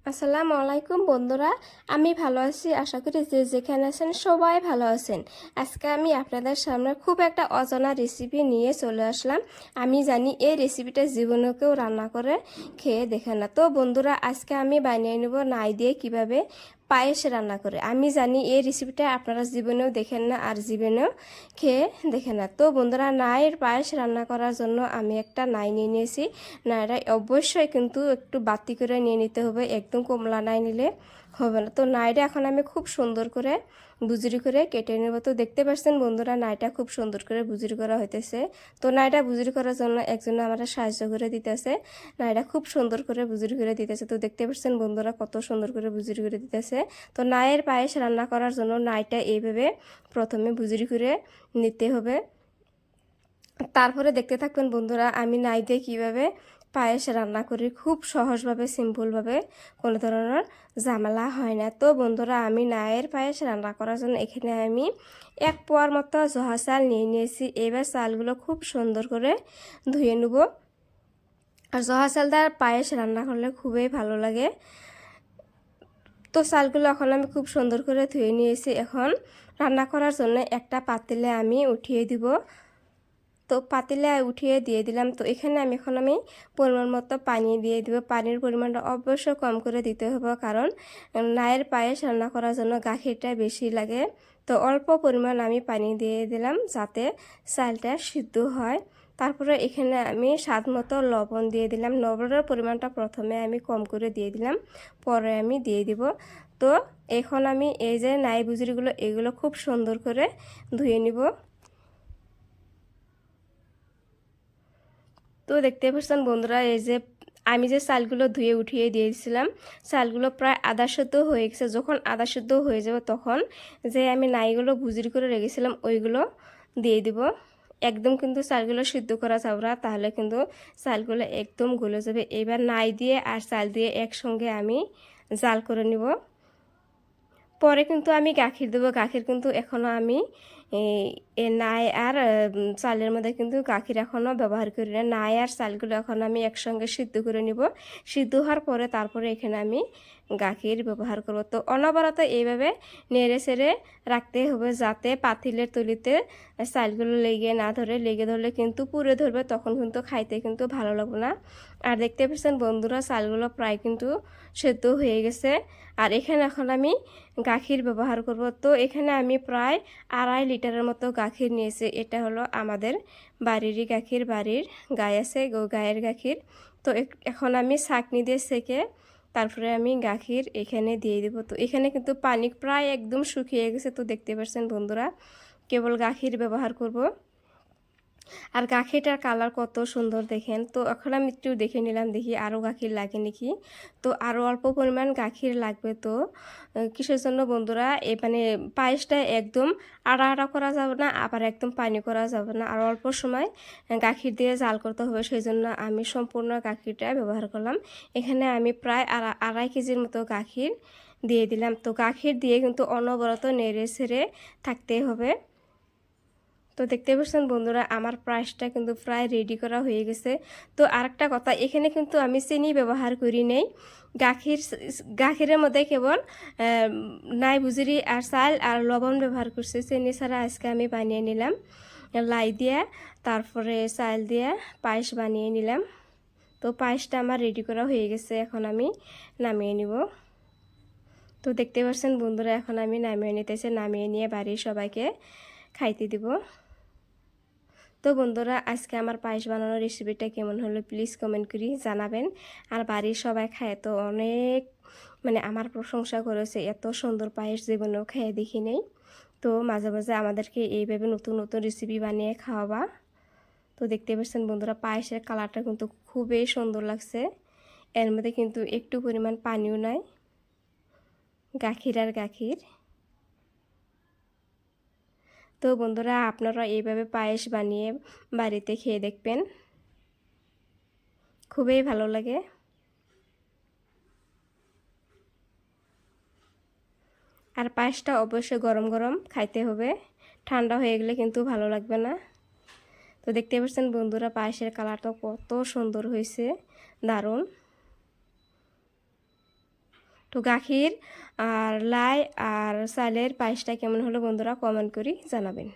আসসালামু আলাইকুম বন্ধুরা, আমি ভালো আছি। আশা করি যে যেখানে আছেন সবাই ভালো আছেন। আজকে আমি আপনাদের সামনে খুব একটা অজানা রেসিপি নিয়ে চলে আসলাম। আমি জানি এই রেসিপিটা জীবনেও কেউ রান্না করে খেয়ে দেখে না। তো বন্ধুরা, আজকে আমি বানিয়ে নেব নাই দিয়ে কিভাবে পায়েস রান্না করে। আমি জানি এই রেসিপিটা আপনারা জীবনেও দেখেন না আর জীবনেও খেয়ে দেখেন না। তো বন্ধুরা, নাইয়ের পায়েস রান্না করার জন্য আমি একটা নাই নিয়ে নিয়েছি। নাইটা অবশ্যই কিন্তু একটু বাতি করে নিয়ে নিতে হবে, একদম কমলা নাই নিলে হবে না। তো নাইটা এখন আমি খুব সুন্দর করে বুজুরি করে কেটে নেব। তো দেখতে পাচ্ছেন বন্ধুরা, নাইটা খুব সুন্দর করে বুজুরি করা হইতেছে। তো নাইটা বুজুরি করার জন্য একজন আমার সাহায্য করে দিতেছে। নাইটা খুব সুন্দর করে বুজুরি করে দিতেছে। তো দেখতে পাচ্ছেন বন্ধুরা, কত সুন্দর করে বুজুরি করে দিতেছে। তো নাইয়ের পায়েস রান্না করার জন্য নাইটা এইভাবে প্রথমে বুজুরি করে নিতে হবে। তারপরে দেখতে থাকবেন বন্ধুরা, আমি নাই দিয়ে কীভাবে পায়েস রান্না করি, খুব সহজভাবে সিম্পলভাবে, কোনো ধরনের ঝামেলা হয় না। তো বন্ধুরা, আমি নাইয়ের পায়েস রান্না করার জন্য এখানে আমি 1 পোয়ার মতো জহা চাল নিয়ে নিয়েছি। এবার চালগুলো খুব সুন্দর করে ধুয়ে নেব। আর জহা চাল দিয়ে পায়েস রান্না করলে খুবই ভালো লাগে। তো চালগুলো এখন আমি খুব সুন্দর করে ধুয়ে নিয়েছি। এখন রান্না করার জন্য একটা পাতিলে আমি উঠিয়ে দিব। তো পাতিলে উঠিয়ে দিয়ে দিলাম। তো এখানে এখন আমি পরিমাণ মতো পানি দিয়ে দিব। পানির পরিমাণটা অবশ্যই কম করে দিতে হবে, কারণ নাইয়ের পায়েস রান্না করার জন্য গাখিরটা বেশি লাগে। তো অল্প পরিমাণ আমি পানি দিয়ে দিলাম যাতে চালটা সিদ্ধ হয়। তারপরে এখানে আমি স্বাদ মতো লবণ দিয়ে দিলাম। লবণের পরিমাণটা প্রথমে আমি কম করে দিয়ে দিলাম, পরে আমি দিয়ে দিব। তো এখন আমি এই যে নাই বুজুরিগুলো, এগুলো খুব সুন্দর করে ধুয়ে নিব। তো দেখতে পাচ্ছেন বন্ধুরা, এই যে আমি যে চালগুলো ধুয়ে উঠিয়ে দিয়েছিলাম, চালগুলো প্রায় আধা সেদ্ধ হয়ে গেছে। যখন আধা সেদ্ধ হয়ে যাবে তখন যে আমি নাইগুলো বুজির করে রেখেছিলাম ওইগুলো দিয়ে দিব। একদম কিন্তু চালগুলো সিদ্ধ করা যাবে না, তাহলে কিন্তু চালগুলো একদম গলে যাবে। এবার নাই দিয়ে আর চাল দিয়ে একসঙ্গে আমি জাল করে নিব। পরে কিন্তু আমি গাখির দেবো। গাখির কিন্তু এখনও আমি নাই আর চালের মধ্যে কিন্তু গাখির এখনও ব্যবহার করি না। নাই আর চালগুলো এখন আমি একসঙ্গে সিদ্ধ করে নিব। সিদ্ধ হওয়ার পরে তারপরে এখানে আমি গাখির ব্যবহার করব। তো অনবরত এইভাবে নেড়ে চেড়ে রাখতে হবে, যাতে পাতিলের তলিতে চালগুলো লেগে না ধরে। লেগে ধরলে কিন্তু পুড়ে ধরবে, তখন কিন্তু খাইতে কিন্তু ভালো লাগবে না। আর দেখতে পাচ্ছেন বন্ধুরা, চালগুলো প্রায় কিন্তু সেদ্ধ হয়ে গেছে। আর এখানে এখন আমি গাখির ব্যবহার করব। তো এখানে আমি প্রায় 2.5 লিটারের মতো গাখির নিয়েছি। এটা হলো আমাদের বাড়িরই গাখির, বাড়ির গায়ে আছে গায়ের গাখির। তো এখন আমি ছাঁকনি দিয়ে সেকে তারপরে আমি গাখির এখানে দিয়ে দেব। তো এখানে কিন্তু পানি প্রায় একদম শুকিয়ে গেছে। তো দেখতে পাচ্ছেন বন্ধুরা, কেবল গাখির ব্যবহার করব। আর গাখিরটার কালার কত সুন্দর দেখেন। তো এখন আমি একটু দেখে নিলাম, দেখি আরও গাখির লাগে নাকি। তো আরও অল্প পরিমাণ গাখির লাগবে। তো কিসের জন্য বন্ধুরা, মানে পায়েসটা একদম আড়া আড়া করা যাবে না, আবার একদম পানি করা যাবে না। আর অল্প সময় গাখির দিয়ে জাল করতে হবে, সেই জন্য আমি সম্পূর্ণ গাখিরটা ব্যবহার করলাম। এখানে আমি প্রায় 2.5 কেজির মতো গাখির দিয়ে দিলাম। তো গাখির দিয়ে কিন্তু অনবরত নেড়ে ছেড়ে থাকতে হবে। তো দেখতে পাচ্ছেন বন্ধুরা, আমার পায়েসটা কিন্তু প্রায় রেডি করা হয়ে গেছে। তো আরেকটা কথা, এখানে কিন্তু আমি চিনি ব্যবহার করি নেই। গাখিরের মধ্যে কেবল নাই বুজুরি আর চাল আর লবণ ব্যবহার করছি। চিনি ছাড়া আজকে আমি বানিয়ে নিলাম। লাই দিয়া তারপরে চাল দিয়া পায়েস বানিয়ে নিলাম। তো পায়েসটা আমার রেডি করা হয়ে গেছে, এখন আমি নামিয়ে নিব। তো দেখতে পাচ্ছেন বন্ধুরা, এখন আমি নামিয়ে নিতেছি। নামিয়ে নিয়ে বাড়ির সবাইকে খাইতে দিব। তো বন্ধুরা, আজকে আমার পায়েস বানানোর রেসিপিটা কেমন হলো প্লিজ কমেন্ট করে জানাবেন। আর বাড়ির সবাই খায় তো অনেক আমার প্রশংসা করেছে, এত সুন্দর পায়েস জীবনেও খেয়ে দেখি নেই। তো মাঝে মাঝে আমাদেরকে এইভাবে নতুন নতুন রেসিপি বানিয়ে খাওয়াবা। তো দেখতে পাচ্ছেন বন্ধুরা, পায়েসের কালারটা কিন্তু খুবই সুন্দর লাগছে। এর মধ্যে কিন্তু একটু পরিমাণ পানিও নাই, গাখির আর গাখির। তো বন্ধুরা, আপনারা এইভাবে পায়েস বানিয়ে বাড়িতে খেয়ে দেখবেন, খুবই ভালো লাগে। আর পায়েসটা অবশ্যই গরম গরম খাইতে হবে, ঠান্ডা হয়ে গেলে কিন্তু ভালো লাগবে না। তো দেখতে পাচ্ছেন বন্ধুরা, পায়েসের কালারটা কত সুন্দর হয়েছে, দারুণ। তো গাখির আর লাই আর চালের পায়েসটা কেমন হলো বন্ধুরা কমেন্ট করে জানাবেন।